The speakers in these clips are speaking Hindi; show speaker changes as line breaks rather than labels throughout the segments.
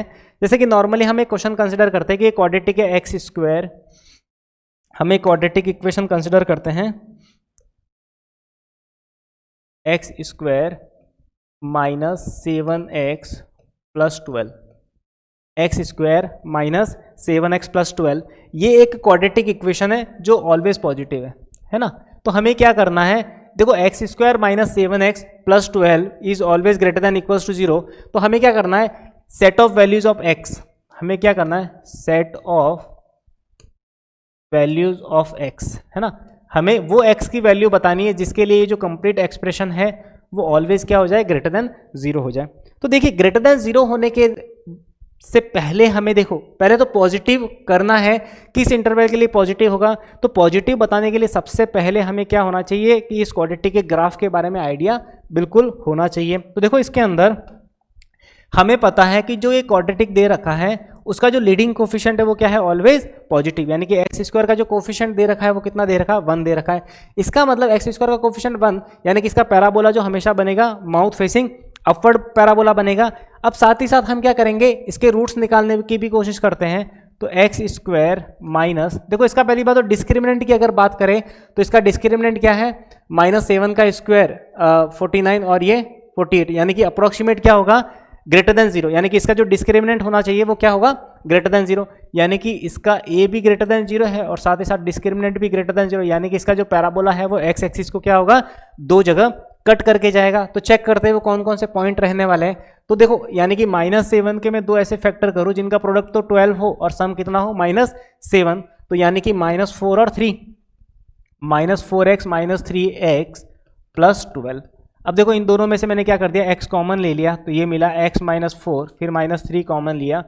जैसे कि नॉर्मली हम एक क्वेश्चन कंसिडर करते हैं कि क्वाड्रेटिक है एक्स स्क्वायर, हम एक क्वाड्रेटिक इक्वेशन कंसिडर करते हैं x square minus 7x plus 12, x square minus 7x plus 12, ये एक क्वाड्रेटिक इक्वेशन है जो ऑलवेज पॉजिटिव है ना। तो हमें क्या करना है, देखो x square minus 7x plus 12 is always greater than equals to 0, तो हमें क्या करना है, set of values of x, हमें क्या करना है, set of values of x, है ना। हमें वो x की वैल्यू बतानी है जिसके लिए जो कंप्लीट एक्सप्रेशन है वो ऑलवेज क्या हो जाए, ग्रेटर देन 0 हो जाए। तो देखिए ग्रेटर देन 0 होने के से पहले हमें देखो पहले तो पॉजिटिव करना है, किस इंटरवल के लिए पॉजिटिव होगा, तो पॉजिटिव बताने के लिए सबसे पहले हमें क्या होना चाहिए कि इस क्वाड्रेटिक के ग्राफ के बारे में आइडिया बिल्कुल होना चाहिए। तो देखो इसके अंदर हमें पता है कि जो ये क्वाड्रेटिक दे रखा है उसका जो लीडिंग कोफिशिएंट है वो क्या है, ऑलवेज पॉजिटिव, यानी कि एक्स स्क्वायर का जो कोफिशिएंट दे रखा है वो कितना दे रखा है, 1 दे रखा है। इसका मतलब एक्स स्क्वायर का कोफिशिएंट 1, यानी कि इसका पैराबोला जो हमेशा बनेगा माउथ फेसिंग अपवर्ड पैराबोला बनेगा। अब साथ ही साथ हम क्या करेंगे, इसके रूट्स निकालने की भी कोशिश करते हैं। तो एक्स स्क्वायर माइनस, देखो इसका पहली बात तो डिस्क्रिमिनेंट की अगर बात करें तो इसका डिस्क्रिमिनेंट क्या है, -7 का स्क्वायर 49 और ये 48, यानी कि अप्रोक्सीमेट क्या होगा, ग्रेटर देन 0, यानी कि इसका जो डिस्क्रिमिनेंट होना चाहिए वो क्या होगा, ग्रेटर देन 0, यानी कि इसका a भी ग्रेटर देन 0 है और साथ ही साथ डिस्क्रिमिनेंट भी ग्रेटर देन 0, यानी कि इसका जो पैराबोला है वो एक्स एक्सिस को क्या होगा, 2 जगह कट करके जाएगा। तो चेक करते हैं वो कौन कौन से पॉइंट रहने वाले हैं। तो देखो यानी कि -7 के मैं 2 ऐसे फैक्टर करूं जिनका प्रोडक्ट तो 12 हो और सम कितना हो, -7, तो यानी कि -4 और 3, -4x -3x प्लस 12। अब देखो इन दोनों में से मैंने क्या कर दिया, x कॉमन ले लिया तो ये मिला x -4, फिर -3 कॉमन लिया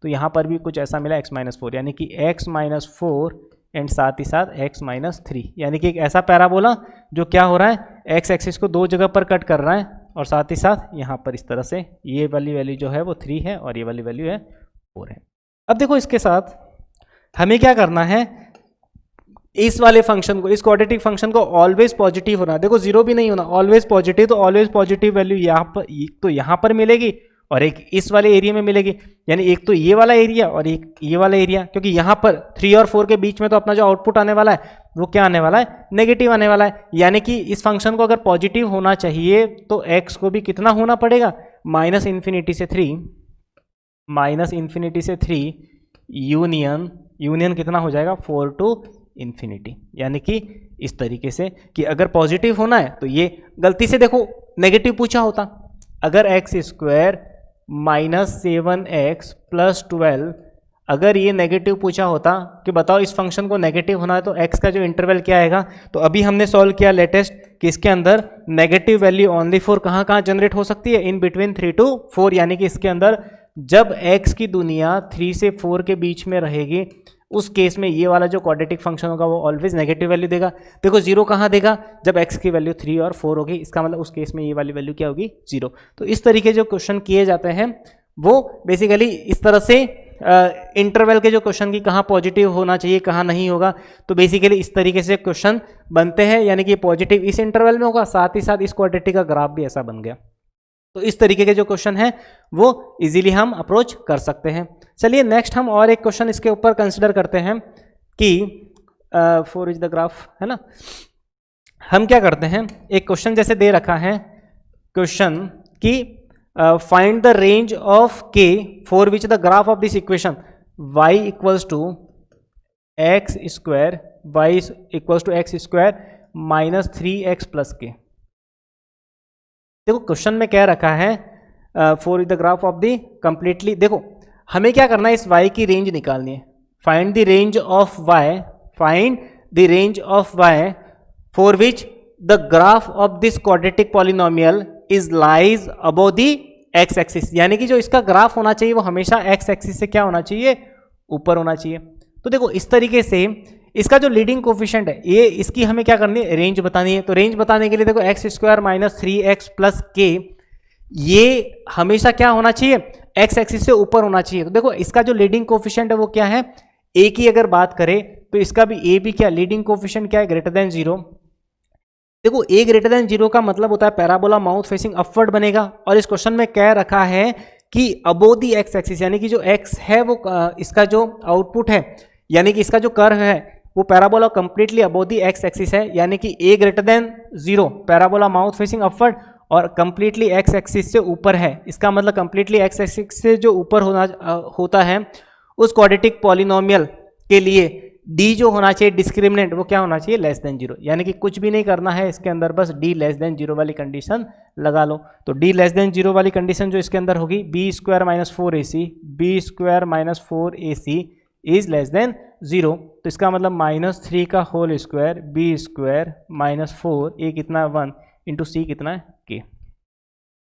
तो यहाँ पर भी कुछ ऐसा मिला x -4, यानी कि x -4 एंड साथ ही साथ x -3, यानी कि एक ऐसा पैराबोला जो क्या हो रहा है, x एक्सिस को 2 जगह पर कट कर रहा है और साथ ही साथ यहाँ पर इस तरह से ये वाली वैल्यू जो है वो 3 है और ये वाली वैल्यू है 4 है। अब देखो इसके साथ हमें क्या करना है, इस वाले फंक्शन को, इस क्वाड्रेटिक फंक्शन को ऑलवेज पॉजिटिव होना, देखो 0 भी नहीं होना, ऑलवेज पॉजिटिव, तो ऑलवेज पॉजिटिव वैल्यू यहाँ पर, तो यहाँ पर मिलेगी और एक इस वाले एरिया में मिलेगी, यानी एक तो ये वाला एरिया और एक ये वाला एरिया, क्योंकि यहाँ पर 3 और 4 के बीच में तो अपना जो आउटपुट आने वाला है वो क्या आने वाला है, नेगेटिव आने वाला है। यानी कि इस फंक्शन को अगर पॉजिटिव होना चाहिए तो x को भी कितना होना पड़ेगा, -∞ से 3, -∞ से 3 यूनियन कितना हो जाएगा, 4 to ∞, यानी कि इस तरीके से कि अगर पॉजिटिव होना है तो ये गलती से देखो नेगेटिव पूछा होता, अगर एक्स स्क्वायर -7x प्लस 12, अगर ये नेगेटिव पूछा होता कि बताओ इस फंक्शन को नेगेटिव होना है तो x का जो इंटरवल क्या आएगा, तो अभी हमने सॉल्व किया लेटेस्ट कि इसके अंदर नेगेटिव वैल्यू ओनली फॉर कहाँ जनरेट हो सकती है, इन बिटवीन 3 to 4, यानी कि इसके अंदर जब x की दुनिया 3 से 4 के बीच में रहेगी उस केस में ये वाला जो क्वाड्रेटिक फंक्शन होगा वो ऑलवेज नेगेटिव वैल्यू देगा। देखो 0 कहाँ देगा, जब x की वैल्यू 3 और 4 होगी, इसका मतलब उस केस में ये वाली वैल्यू क्या होगी, 0। तो इस तरीके जो क्वेश्चन किए जाते हैं वो बेसिकली इस तरह से इंटरवल के जो क्वेश्चन की कहाँ पॉजिटिव होना चाहिए कहाँ नहीं होगा, तो बेसिकली इस तरीके से क्वेश्चन बनते हैं, यानी कि पॉजिटिव इस इंटरवल में होगा, साथ ही साथ इस क्वाड्रेटिक का ग्राफ भी ऐसा बन गया। तो इस तरीके के जो क्वेश्चन है वो इजीली हम अप्रोच कर सकते हैं। चलिए नेक्स्ट हम और एक क्वेश्चन इसके ऊपर कंसिडर करते हैं कि 4 इज द ग्राफ, है ना। हम क्या करते हैं, एक क्वेश्चन जैसे दे रखा है क्वेश्चन कि find the range of k for which the graph of this equation y equals to x square -3x plus k। देखो क्वेश्चन में क्या रखा है, for the graph of the completely, देखो हमें क्या करना है, इस y की रेंज निकालनी है, find the range of y for which the graph of this quadratic polynomial is lies above the x axis, यानी कि जो इसका ग्राफ होना चाहिए वो हमेशा x एक्सिस से क्या होना चाहिए, ऊपर होना चाहिए। तो देखो इस तरीके से इसका जो लीडिंग कोफिशिएंट है ये, इसकी हमें क्या करनी है, रेंज बतानी है। तो रेंज बताने के लिए देखो x square -3x plus k, ये हमेशा क्या होना चाहिए, एक्स एक्सिस से ऊपर होना चाहिए। तो देखो इसका जो लीडिंग कोफिशिएंट है वो क्या है, a की अगर बात करें तो इसका भी a भी क्या, लीडिंग कोफिशिएंट क्या है, ग्रेटर देन 0। देखो a ग्रेटर देन 0 का मतलब होता है पैराबोला माउथ फेसिंग अपवर्ड बनेगा, और इस क्वेश्चन में कह रखा है कि अबोव दी एक्स एक्सिस, यानी कि जो एक्स है वो इसका जो आउटपुट है, यानी कि इसका जो कर्व है वो पैराबोला कंप्लीटली अबोव दी एक्स एक्सिस है, यानी कि a greater than 0 parabola mouth facing upward और कंप्लीटली एक्स एक्सिस से ऊपर है। इसका मतलब कंप्लीटली एक्स एक्सिस से जो ऊपर होता है उस क्वाड्रेटिक पॉलिनोमियल के लिए d जो होना चाहिए डिस्क्रिमिनेंट वो क्या होना चाहिए, लेस देन 0। यानी कि कुछ भी नहीं करना है इसके अंदर, बस d लेस देन 0 वाली कंडीशन लगा लो। तो d लेस देन 0 वाली कंडीशन जो इसके अंदर होगी b square minus 4ac, b square minus 4ac is less than 0। तो इसका मतलब -3 का whole square b square minus 4, a कितना 1 इंटू c कितना है k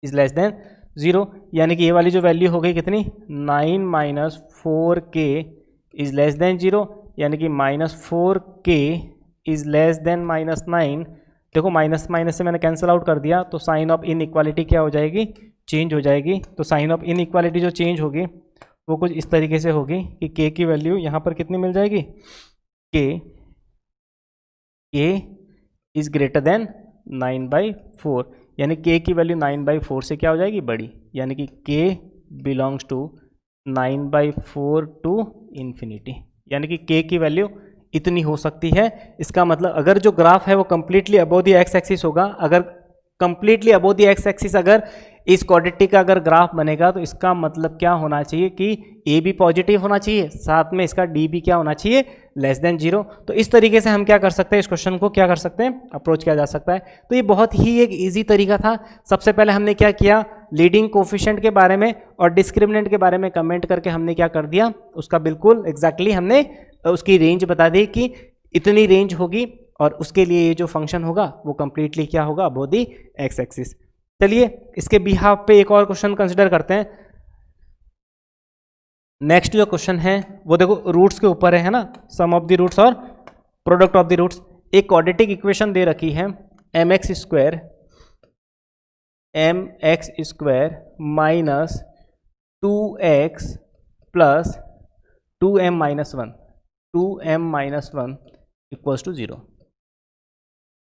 इज लेस देन 0। यानी कि ये वाली जो वैल्यू हो गई कितनी, 9 minus 4k is less than 0, यानी कि -4k इज लेस देन -9। देखो माइनस माइनस से मैंने कैंसिल आउट कर दिया, तो साइन ऑफ इनइक्वालिटी क्या हो जाएगी, चेंज हो जाएगी। तो साइन ऑफ इनइक्वालिटी जो चेंज होगी वो कुछ इस तरीके से होगी कि k की वैल्यू यहाँ पर कितनी मिल जाएगी, k इज ग्रेटर देन 9/4, यानी k की वैल्यू 9/4 से क्या हो जाएगी, बड़ी, यानी कि k belongs to 9/4 to infinity, यानी कि k की वैल्यू इतनी हो सकती है। इसका मतलब अगर जो ग्राफ है वो completely above the x axis होगा, अगर completely above the x axis अगर इस क्वाड्रेटिक का अगर ग्राफ बनेगा तो इसका मतलब क्या होना चाहिए कि a भी पॉजिटिव होना चाहिए, साथ में इसका d भी क्या होना चाहिए, लेस देन 0। तो इस तरीके से हम क्या कर सकते हैं, इस क्वेश्चन को क्या कर सकते हैं, अप्रोच किया जा सकता है। तो ये बहुत ही एक इजी तरीका था। सबसे पहले हमने क्या किया, लीडिंग कोफिशिएंट के बारे में और डिस्क्रिमिनेंट के बारे में कमेंट करके हमने क्या कर दिया, उसका बिल्कुल एग्जैक्टली हमने उसकी रेंज बता दी कि इतनी रेंज होगी और उसके लिए ये जो फंक्शन होगा वो कंप्लीटली क्या होगा, अबोव द एक्स एक्सिस। चलिए इसके बिहाफ पे एक और क्वेश्चन कंसिडर करते हैं। नेक्स्ट जो क्वेश्चन है वो देखो रूट्स के ऊपर है ना, सम ऑफ द रूट्स और प्रोडक्ट ऑफ द रूट्स। एक क्वाड्रेटिक इक्वेशन दे रखी है mx square minus 2x plus 2m minus 1 equals to 0।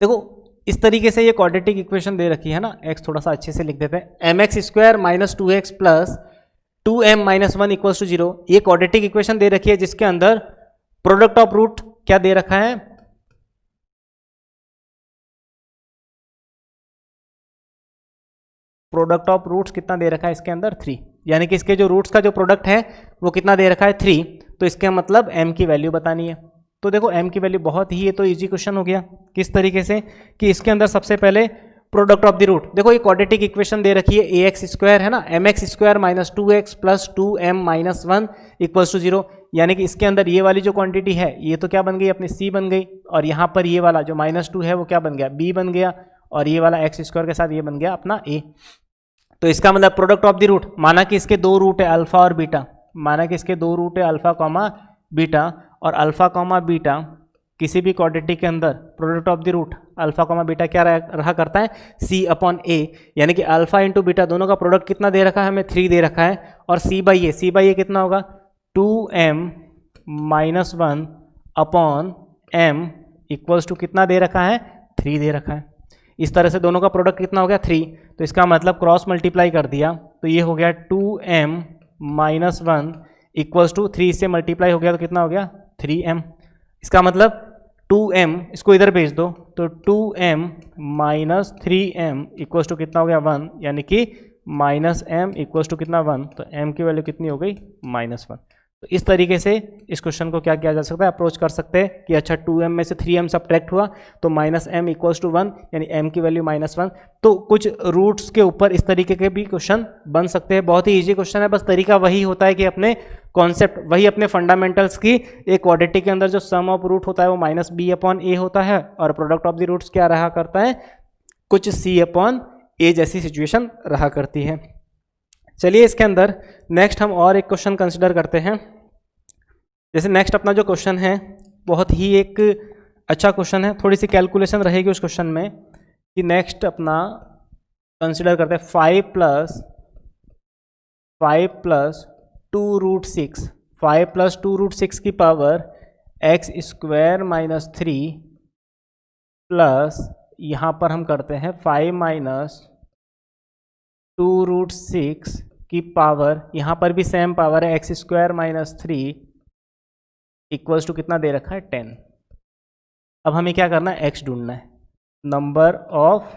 देखो इस तरीके से ये क्वाड्रेटिक इक्वेशन दे रखी है ना, x थोड़ा सा अच्छे से लिख देते हैं, mx square minus 2x plus 2m minus 1 equals to 0। ये क्वाड्रेटिक इक्वेशन दे रखी है जिसके अंदर प्रोडक्ट ऑफ रूट क्या दे रखा है, प्रोडक्ट ऑफ रूट्स कितना दे रखा है इसके अंदर 3, यानी कि इसके जो रूट्स का जो प्रोडक्ट है वो कितना दे रखा है 3। तो इसका मतलब m की वैल्यू बतानी है। तो देखो m की वैल्यू बहुत ही, ये तो इजी क्वेश्चन हो गया। किस तरीके से कि इसके अंदर सबसे पहले प्रोडक्ट ऑफ द रूट, देखो ये क्वाड्रेटिक इक्वेशन दे रखी है ax स्क्वायर है ना, mx square minus 2x plus 2m minus 1 equals to 0, यानी कि इसके अंदर ये वाली जो क्वांटिटी है ये तो क्या बन गई अपनी c बन गई, और यहाँ पर ये वाला जो -2 है वो क्या बन गया, b बन गया, और ये वाला x स्क्वायर के साथ ये बन गया अपना a। तो इसका मतलब प्रोडक्ट ऑफ द रूट, माना कि इसके दो रूट है अल्फा और बीटा, माना कि इसके दो रूट है अल्फा कॉमा बीटा, और अल्फा कॉमा बीटा किसी भी क्वाड्रेटिक के अंदर product of the root alpha comma beta क्या रहा करता है, c/a, यानी कि अल्फा इंटू बीटा दोनों का प्रोडक्ट कितना दे रखा है हमें, 3 दे रखा है, और c/a कितना होगा 2m minus 1 upon m equals to कितना दे रखा है, 3 दे रखा है। इस तरह से दोनों का प्रोडक्ट कितना हो गया 3, तो इसका मतलब क्रॉस मल्टीप्लाई कर दिया तो ये हो गया 2m माइनस 1 इक्वल्स टू 3 से मल्टीप्लाई हो गया तो कितना हो गया 3m। इसका मतलब 2m इसको इधर भेज दो तो 2m minus 3m equals to कितना हो गया 1, यानी कि माइनस m इक्वल्स टू कितना 1, तो m की वैल्यू कितनी हो गई -1। तो इस तरीके से इस क्वेश्चन को क्या किया जा सकता है, अप्रोच कर सकते हैं कि अच्छा 2m में से 3m सब्ट्रैक्ट हुआ तो -m इक्वल्स टू 1, यानी m की वैल्यू -1। तो कुछ रूट्स के ऊपर इस तरीके के भी क्वेश्चन बन सकते हैं। बहुत ही इजी क्वेश्चन है, बस तरीका वही होता है कि अपने कॉन्सेप्ट वही अपने फंडामेंटल्स की, एक क्वाड्रेटिक के अंदर जो सम ऑफ रूट होता है वो -b/a होता है, और प्रोडक्ट ऑफ द रूट्स क्या रहा करता है, कुछ c/a जैसी सिचुएशन रहा करती है। चलिए इसके अंदर नेक्स्ट हम और एक क्वेश्चन कंसिडर करते हैं। जैसे नेक्स्ट अपना जो क्वेश्चन है बहुत ही एक अच्छा क्वेश्चन है, थोड़ी सी कैलकुलेशन रहेगी उस क्वेश्चन में कि नेक्स्ट अपना कंसिडर करते हैं 5 प्लस 2√6, 5 प्लस 2√6 की power x square minus 3 plus यहाँ पर हम करते हैं 5 माइनस 2√6 की पावर, यहाँ पर भी सेम पावर है, x square minus 3 equals to कितना दे रखा है 10। अब हमें क्या करना है, एक्स ढूंढना है, नंबर ऑफ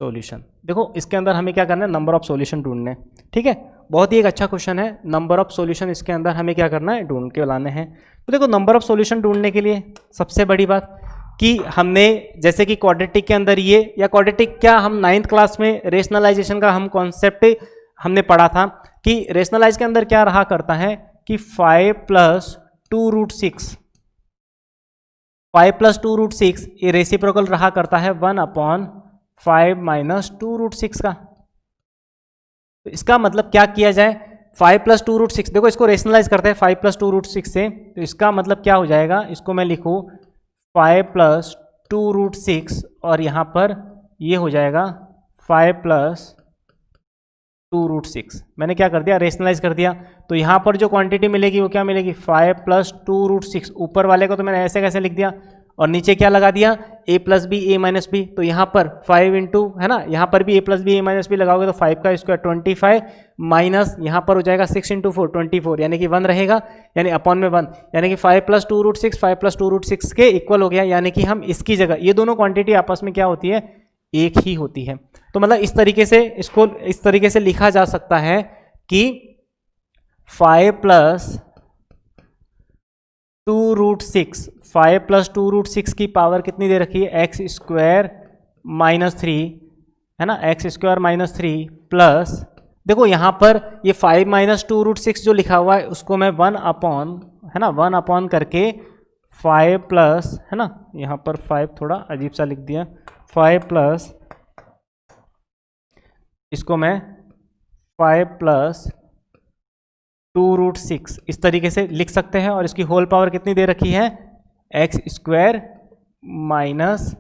सॉल्यूशन। देखो इसके अंदर हमें क्या करना है, नंबर ऑफ सॉल्यूशन ढूंढने हैं, ठीक है। बहुत ही एक अच्छा क्वेश्चन है, नंबर ऑफ सॉल्यूशन इसके अंदर हमें क्या करना है, ढूंढ के लाने हैं। तो देखो नंबर ऑफ सॉल्यूशन ढूंढने के लिए सबसे बड़ी बात कि हमने जैसे कि क्वाड्रेटिक के अंदर ये, या क्वाड्रेटिक क्या, हम 9th क्लास में रेशनलाइजेशन का हम कॉन्सेप्ट हमने पढ़ा था कि रेशनलाइज के अंदर क्या रहा करता है कि 5 + 2√6, 5 + 2√6 ये रेसिप्रोकल रहा करता है 1/5 - 2√6 का। तो इसका मतलब क्या किया जाए, 5 + 2√6, देखो इसको रेशनलाइज करते हैं 5 + 2√6 से, तो इसका मतलब क्या हो जाएगा, इसको मैं लिखूँ 5 + 2√6 और यहाँ पर ये हो जाएगा 5 + 2√6। मैंने क्या कर दिया, रेशनलाइज कर दिया। तो यहाँ पर जो क्वांटिटी मिलेगी वो क्या मिलेगी, 5 + 2√6। ऊपर वाले को तो मैंने ऐसे कैसे लिख दिया, और नीचे क्या लगा दिया, a + b a - b। तो यहाँ पर 5 इंटू, है ना, यहाँ पर भी a + b a - b लगाओगे तो 5 का स्क्वायर 25 माइनस यहाँ पर हो जाएगा 6 × 4 24, यानी कि 1 रहेगा, यानी अपॉन में 1, यानी कि 5 + 2√6 5 + 2√6 के इक्वल हो गया। यानी कि हम इसकी जगह, ये दोनों क्वांटिटी आपस में क्या होती है, एक ही होती है। तो मतलब इस तरीके से इसको इस तरीके से लिखा जा सकता है कि 5 + 2√6, 5 + 2√6 की पावर कितनी दे रखी है, एक्स स्क्वायर माइनस 3, है ना, एक्स स्क्वायर माइनस 3 प्लस, देखो यहाँ पर ये 5 - 2√6 जो लिखा हुआ है उसको मैं 1 अपॉन, है ना, 1 अपॉन करके 5 प्लस, है ना, यहाँ पर 5 थोड़ा अजीब सा लिख दिया, 5 प्लस, इसको मैं 5 + 2√6 इस तरीके से लिख सकते हैं। और इसकी होल पावर कितनी दे रखी है, x square minus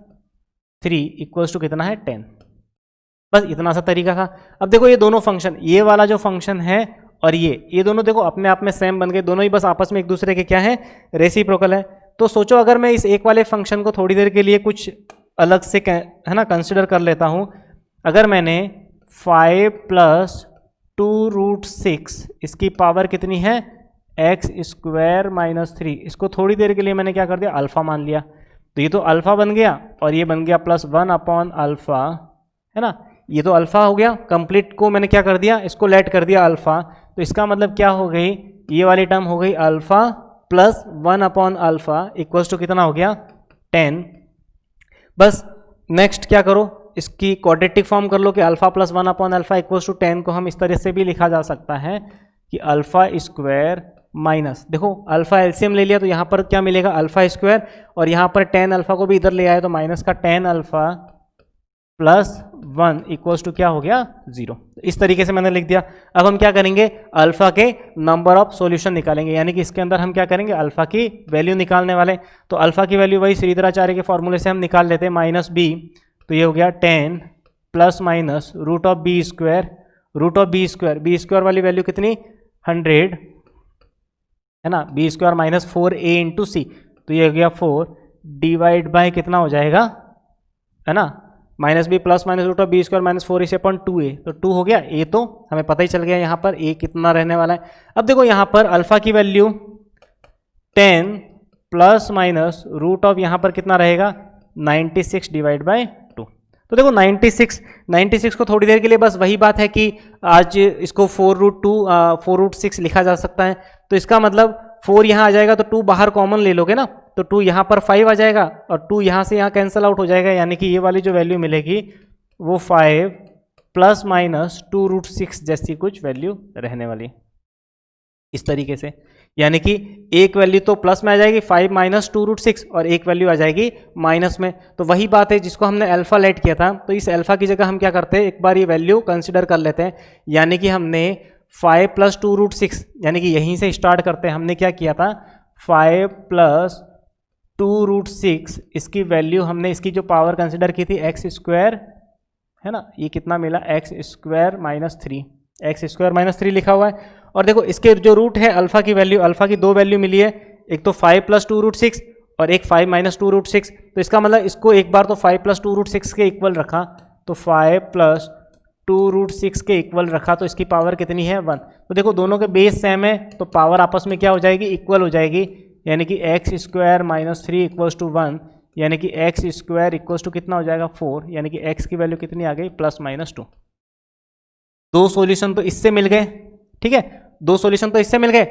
3 equals to कितना है 10। बस इतना सा तरीका था। अब देखो ये दोनों फंक्शन, ये वाला जो फंक्शन है और ये दोनों देखो अपने आप में सेम बन गए, दोनों ही बस आपस में एक दूसरे के क्या है, रेसिप्रोकल है। तो सोचो अगर मैं इस एक वाले फंक्शन को थोड़ी देर के लिए कुछ अलग से, है ना, कंसिडर कर लेता हूँ। अगर मैंने 5 + 2√6 इसकी पावर कितनी है, एक्स स्क्वायर माइनस 3, इसको थोड़ी देर के लिए मैंने क्या कर दिया, अल्फ़ा मान लिया। तो ये तो अल्फ़ा बन गया और ये बन गया +1 अपॉन अल्फ़ा, है ना, ये तो अल्फ़ा हो गया। कंप्लीट को मैंने क्या कर दिया, इसको लेट कर दिया अल्फ़ा। तो इसका मतलब क्या हो गई, ये वाली टर्म हो गई alpha + 1 upon alpha equals to कितना हो गया 10। बस नेक्स्ट क्या करो, इसकी क्वाड्रेटिक फॉर्म कर लो कि alpha + 1 upon alpha equals to 10 को हम इस तरह से भी लिखा जा सकता है कि अल्फ़ा स्क्वायर माइनस, देखो अल्फ़ा एलसीएम ले लिया तो यहाँ पर क्या मिलेगा, अल्फ़ा स्क्वायर, और यहाँ पर 10 अल्फ़ा को भी इधर ले आए तो माइनस का 10 अल्फ़ा + 1 इक्वल्स टू क्या हो गया 0। इस तरीके से मैंने लिख दिया। अब हम क्या करेंगे, अल्फ़ा के नंबर ऑफ सॉल्यूशन निकालेंगे, यानी कि इसके अंदर हम क्या करेंगे, अल्फ़ा की वैल्यू निकालने वाले। तो अल्फ़ा की वैल्यू वही श्रीधराचार्य के फॉर्मूले से हम निकाल लेते हैं, -b, तो ये हो गया 10 ± √b², √b² वाली वैल्यू कितनी 100, है ना, b² - 4a × c, तो ये हो गया 4 डिवाइड बाय कितना हो जाएगा, है ना, -b + √b² - 4 इसे अपन 2a, तो 2 हो गया। a तो हमें पता ही चल गया यहाँ पर a कितना रहने वाला है। अब देखो यहाँ पर अल्फ़ा की वैल्यू 10 ± रूट यहाँ पर कितना रहेगा 96 डिवाइड बाय 2। तो देखो 96 को थोड़ी देर के लिए बस वही बात है कि आज इसको 4√6 लिखा जा सकता है। तो इसका मतलब 4 यहाँ आ जाएगा तो 2 बाहर कॉमन ले लोगे ना, तो 2 यहाँ पर 5 आ जाएगा और 2 यहाँ से यहाँ कैंसिल आउट हो जाएगा, यानी कि ये वाली जो वैल्यू मिलेगी वो 5 ± 2√6 जैसी कुछ वैल्यू रहने वाली है इस तरीके से। यानी कि एक वैल्यू तो प्लस में आ जाएगी 5 - 2√6 और एक वैल्यू आ जाएगी माइनस में। तो वही बात है जिसको हमने अल्फा लेट किया था, तो इस अल्फा की जगह हम क्या करते हैं, एक बार ये वैल्यू कंसिडर कर लेते हैं। यानी कि हमने 5 + 2√6, यानी कि यहीं से स्टार्ट करते हैं। हमने क्या किया था 5 + 2√6, इसकी वैल्यू हमने इसकी जो पावर कंसिडर की थी x², है ना, ये कितना मिला x² - 3, x² - 3 लिखा हुआ है। और देखो इसके जो रूट है अल्फा की वैल्यू, अल्फा की 2 वैल्यू मिली है, एक तो 5 + 2√6 और एक 5 - 2√6। तो इसका मतलब इसको एक बार तो 5 + 2√6 के इक्वल रखा, तो 5 + 2√6 के इक्वल रखा तो इसकी पावर कितनी है 1। तो देखो दोनों के बेस सेम है तो पावर आपस में क्या हो जाएगी इक्वल हो जाएगी, यानी कि x square minus 3 equals to 1, यानी कि x स्क्वायर इक्वल्स टू कितना हो जाएगा 4, यानी कि x की वैल्यू कितनी आ गई +-2। दो सॉल्यूशन तो इससे मिल गए, ठीक है, दो सॉल्यूशन तो इससे मिल गए।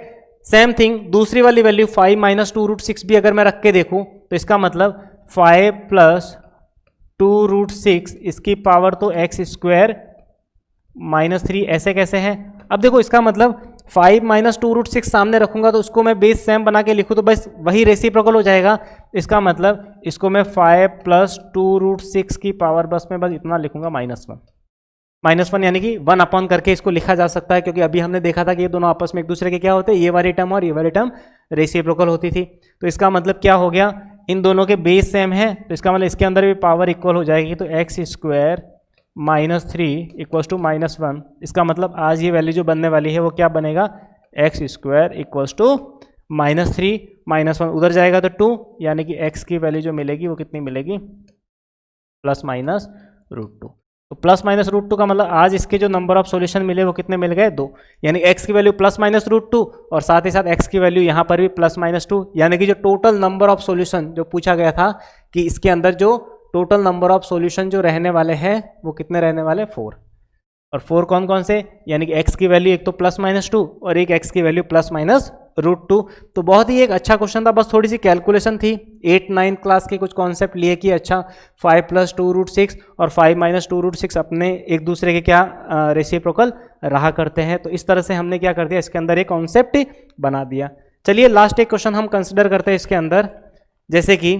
सेम थिंग दूसरी वाली वैल्यू 5 - 2√6 भी अगर मैं रख के देखूं तो इसका मतलब 5 + 2√6 इसकी पावर तो x स्क्वायर -3 ऐसे कैसे है। अब देखो इसका मतलब 5 - 2√6 सामने रखूंगा तो उसको मैं बेस सेम बना के लिखूँ तो बस वही रेसिप्रोकल हो जाएगा। इसका मतलब इसको मैं 5 + 2√6 की पावर बस में बस इतना लिखूंगा -1 यानी कि 1 अपॉन करके इसको लिखा जा सकता है, क्योंकि अभी हमने देखा था कि ये दोनों आपस में एक दूसरे के क्या होते हैं, ये वाली टर्म और ये वाली टर्म रेसिप्रोकल होती थी। तो इसका मतलब क्या हो गया, इन दोनों के बेस सेम है तो इसका मतलब इसके अंदर भी पावर इक्वल हो जाएगी। तो x स्क्वायर -3 इक्वल्स टू -1, इसका मतलब आज ये वैल्यू जो बनने वाली है वो क्या बनेगा, x स्क्वायर इक्वल्स टू -3 -1 उधर जाएगा तो 2, यानी कि x की वैल्यू जो मिलेगी वो कितनी मिलेगी +-√2। तो +-√2 का मतलब आज इसके जो नंबर ऑफ सॉल्यूशन मिले वो कितने मिल गए 2, यानी x की वैल्यू +-√2 और साथ ही साथ x की वैल्यू यहाँ पर भी +-2, यानी कि जो टोटल नंबर ऑफ सॉल्यूशन जो पूछा गया था कि इसके अंदर जो टोटल नंबर ऑफ सॉल्यूशन जो रहने वाले हैं वो कितने रहने वाले 4, और 4 कौन कौन से, यानी कि x की वैल्यू एक तो +-2 और एक x की वैल्यू +-√2। तो बहुत ही एक अच्छा क्वेश्चन था, बस थोड़ी सी कैलकुलेशन थी, 8-9 क्लास के कुछ कॉन्सेप्ट लिए कि अच्छा 5 + 2√6 और 5 - 2√6 अपने एक दूसरे के क्या रेसिप्रोकल रहा करते हैं। तो इस तरह से हमने क्या कर दिया, इसके अंदर एक कॉन्सेप्ट बना दिया। चलिए लास्ट एक क्वेश्चन हम कंसिडर करते हैं इसके अंदर, जैसे कि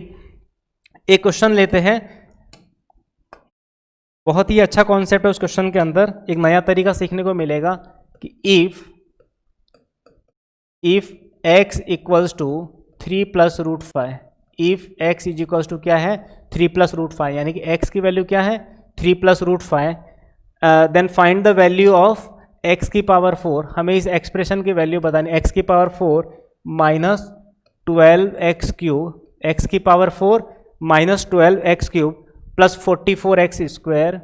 एक क्वेश्चन लेते हैं, बहुत ही अच्छा कॉन्सेप्ट है उस क्वेश्चन के अंदर, एक नया तरीका सीखने को मिलेगा कि if x equals to 3 + √5, if x is equals to क्या है 3 + √5, यानी कि x की वैल्यू क्या है 3 + √5, then find the value of x की पावर 4। हमें इस एक्सप्रेशन की वैल्यू बतानी, x की पावर 4 -12x³ x की पावर 4 -12x³ + 44x²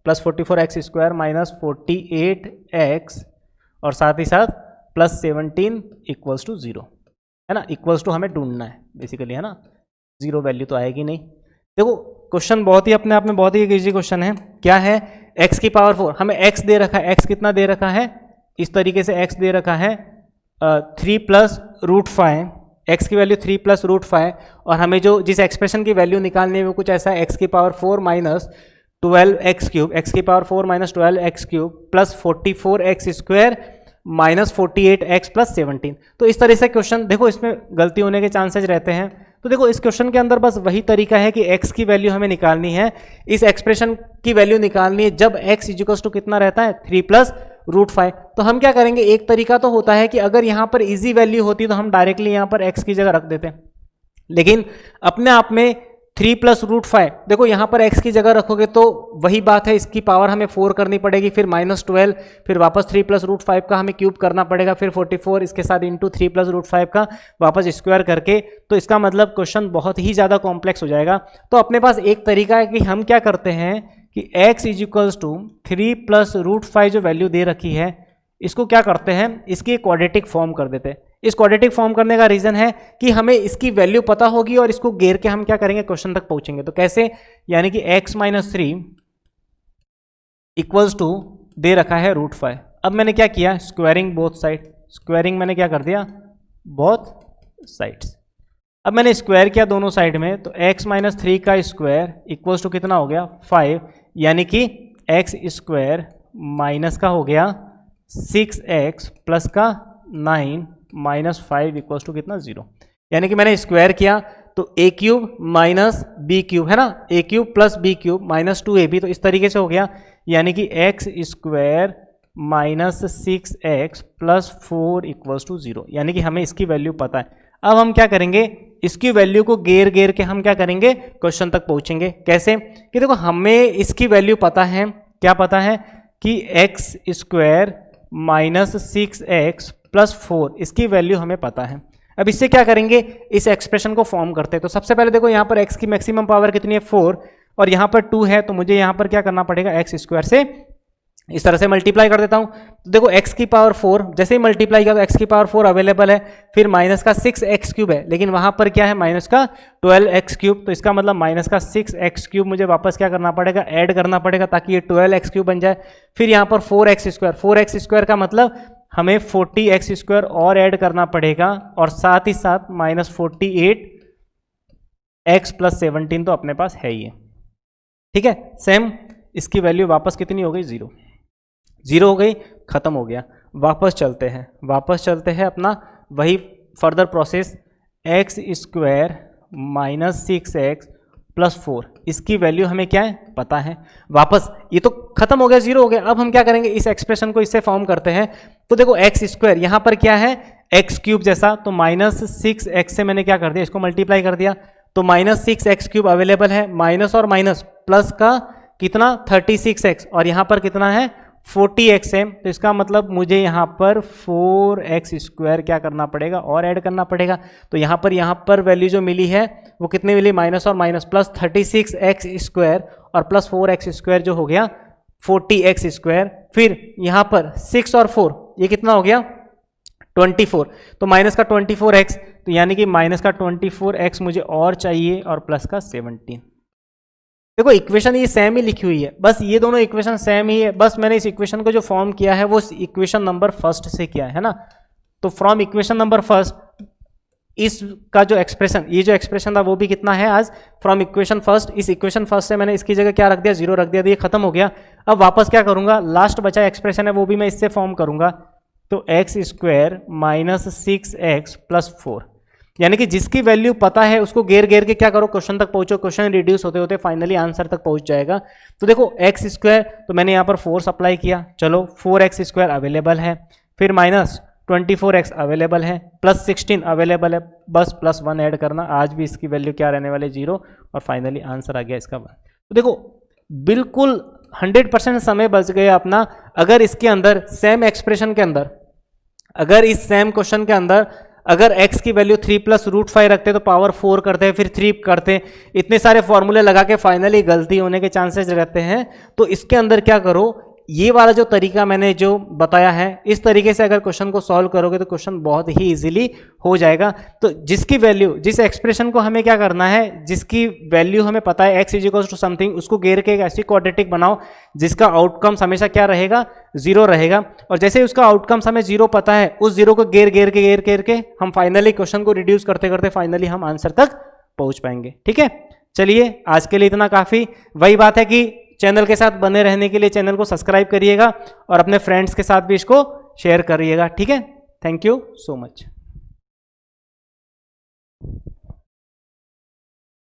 + 48x और साथ ही साथ +17 = 0, है ना, इक्वल्स टू हमें ढूंढना है बेसिकली, है ना, 0 वैल्यू तो आएगी नहीं। देखो क्वेश्चन बहुत ही अपने आप में बहुत ही इजी क्वेश्चन है। क्या है, x की पावर 4, हमें x दे रखा है, x कितना दे रखा है, इस तरीके से x दे रखा है 3 + √5, x की वैल्यू 3 + √5 और हमें जो जिस एक्सप्रेशन की वैल्यू निकालनी है वो कुछ ऐसा है, x की पावर 4 -12x³ x की पावर 4 -12x³ + 44x² -48x + 17। तो इस तरह से क्वेश्चन, देखो इसमें गलती होने के चांसेस रहते हैं। तो देखो इस क्वेश्चन के अंदर बस वही तरीका है कि x की वैल्यू हमें निकालनी है, इस एक्सप्रेशन की वैल्यू निकालनी है जब x इक्वल्स टू कितना रहता है 3 + √5। तो हम क्या करेंगे, एक तरीका तो होता है कि अगर यहाँ पर इजी वैल्यू होती तो हम डायरेक्टली यहाँ पर x की जगह रख देते, लेकिन अपने आप में 3 + √5, देखो यहाँ पर x की जगह रखोगे तो वही बात है, इसकी पावर हमें 4 करनी पड़ेगी, फिर -12, फिर वापस 3 + √5 का हमें क्यूब करना पड़ेगा, फिर 44 इसके साथ इंटू 3 + √5 का वापस स्क्वायर करके। तो इसका मतलब क्वेश्चन बहुत ही ज़्यादा कॉम्प्लेक्स हो जाएगा। तो अपने पास एक तरीका है कि हम क्या करते हैं कि x इक्वल्स टू 3 + √5 जो वैल्यू दे रखी है इसको क्या करते हैं, इसकी एक क्वाड्रेटिक फॉर्म कर देते हैं। इस क्वाड्रेटिक फॉर्म करने का रीजन है कि हमें इसकी वैल्यू पता होगी और इसको घेर के हम क्या करेंगे, क्वेश्चन तक पहुंचेंगे। तो कैसे, यानी कि x - 3 इक्वल्स टू दे रखा है √5। अब मैंने क्या किया, स्क्वायरिंग बोथ साइड, स्क्वायरिंग मैंने क्या कर दिया बोथ साइड्स। अब मैंने स्क्वायर किया दोनों साइड में, तो x - 3 का स्क्वायर इक्वल्स टू कितना हो गया 5, यानी कि x स्क्वायर माइनस का हो गया 6x प्लस का 9 -5 इक्वल्स टू कितना 0, यानी कि मैंने स्क्वायर किया तो a³ - b³ है ना, a³ + b³ -2ab, तो इस तरीके से हो गया, यानी कि x square -6x + 4 equals to 0, यानी कि हमें इसकी वैल्यू पता है। अब हम क्या करेंगे, इसकी वैल्यू को घेर के हम क्या करेंगे, क्वेश्चन तक पहुंचेंगे। कैसे कि देखो हमें इसकी वैल्यू पता है, क्या पता है कि x स्क्वायर -6x + 4 इसकी वैल्यू हमें पता है। अब इससे क्या करेंगे, इस एक्सप्रेशन को फॉर्म करते हैं। तो सबसे पहले देखो यहाँ पर x की मैक्सिमम पावर कितनी है 4 और यहाँ पर 2 है, तो मुझे यहाँ पर क्या करना पड़ेगा x स्क्वायर से इस तरह से मल्टीप्लाई कर देता हूँ। तो देखो x की पावर 4 जैसे ही मल्टीप्लाई किया तो x की पावर 4 अवेलेबल है, फिर माइनस का 6x क्यूब है, लेकिन वहाँ पर क्या है माइनस का 12x क्यूब, तो इसका मतलब माइनस का 6x क्यूब मुझे वापस क्या करना पड़ेगा, ऐड करना पड़ेगा ताकि ये 12x क्यूब बन जाए। फिर यहाँ पर 4x स्क्वायर, 4x स्क्वायर का मतलब हमें 40x स्क्वायर और ऐड करना पड़ेगा, और साथ ही साथ माइनस 48x प्लस 17 तो अपने पास है ही है, ठीक है। सेम इसकी वैल्यू वापस कितनी हो गई, 0 हो गई, खत्म हो गया। वापस चलते हैं अपना वही further process, x square minus 6x plus 4, इसकी वैल्यू हमें क्या है पता है। वापस ये तो खत्म हो गया, 0 हो गया। अब हम क्या करेंगे, इस एक्सप्रेशन को इससे फॉर्म करते हैं। तो देखो एक्स स्क्वायर यहाँ पर क्या है एक्स क्यूब जैसा, तो माइनस 6x से मैंने क्या कर दिया, इसको मल्टीप्लाई कर दिया, तो माइनस 6x क्यूब अवेलेबल है। माइनस और माइनस प्लस का कितना 36x, और यहाँ पर कितना है 40x है, तो इसका मतलब मुझे यहाँ पर 4x स्क्वायर क्या करना पड़ेगा और ऐड करना पड़ेगा। तो यहाँ पर वैल्यू जो मिली है वो कितनी मिली, माइनस और माइनस प्लस 36x स्क्वायर और प्लस 4x स्क्वायर जो हो गया 40x स्क्वायर। फिर यहाँ पर 6 और 4 ये कितना हो गया 24, तो माइनस का 24x, तो यानी कि माइनस का 24x मुझे और चाहिए और प्लस का 17। देखो इक्वेशन ये सेम ही लिखी हुई है, बस ये दोनों इक्वेशन सेम ही है, बस मैंने इस इक्वेशन को जो फॉर्म किया है वो इक्वेशन नंबर फर्स्ट से किया है ना। तो फ्रॉम इक्वेशन नंबर फर्स्ट इसका जो एक्सप्रेशन, ये जो एक्सप्रेशन था वो भी कितना है आज फ्रॉम इक्वेशन फर्स्ट, इस इक्वेशन फर्स्ट से मैंने इसकी जगह क्या रख दिया 0 रख दिया, तो ये खत्म हो गया। अब वापस क्या करूंगा, लास्ट बचा एक्सप्रेशन है वो भी मैं इससे फॉर्म करूंगा, तो x square minus 6x plus 4, यानी कि जिसकी वैल्यू पता है उसको घेर घेर के क्या करो, क्वेश्चन तक पहुंचो, क्वेश्चन रिड्यूस होते होते फाइनली आंसर तक पहुंच जाएगा। तो देखो एक्स स्क्वायर, तो मैंने यहाँ पर 4 सप्लाई किया, चलो 4x स्क्वायर अवेलेबल है, फिर माइनस 24x अवेलेबल है, प्लस 16 अवेलेबल है, बस प्लस 1 ऐड करना, आज भी इसकी वैल्यू क्या रहने वाले 0, और फाइनली आंसर आ गया इसका 1। तो देखो बिल्कुल 100% समय बच गया अपना, अगर इसके अंदर सेम एक्सप्रेशन के अंदर, अगर इस सेम क्वेश्चन के अंदर अगर x की वैल्यू 3 प्लस रूट 5 रखते तो पावर 4 करते हैं, फिर 3 करते, इतने सारे फॉर्मूले लगा के फाइनली गलती होने के चांसेस रहते हैं। तो इसके अंदर क्या करो, ये वाला जो तरीका मैंने जो बताया है इस तरीके से अगर क्वेश्चन को सॉल्व करोगे तो क्वेश्चन बहुत ही इजीली हो जाएगा। तो जिसकी वैल्यू, जिस एक्सप्रेशन को हमें क्या करना है, जिसकी वैल्यू हमें पता है x इक्वल्स टू समथिंग, उसको घेर के एक ऐसी क्वाड्रेटिक बनाओ जिसका आउटकम्स हमेशा क्या रहेगा 0 रहेगा, और जैसे ही उसका आउटकम्स हमें 0 पता है उस 0 को घेर के हम फाइनली क्वेश्चन को रिड्यूस करते करते फाइनली हम आंसर तक पहुंच पाएंगे। ठीक है, चलिए आज के लिए इतना काफी। वही बात है कि चैनल के साथ बने रहने के लिए चैनल को सब्सक्राइब करिएगा और अपने फ्रेंड्स के साथ भी इसको शेयर करिएगा। ठीक है, थैंक यू सो मच।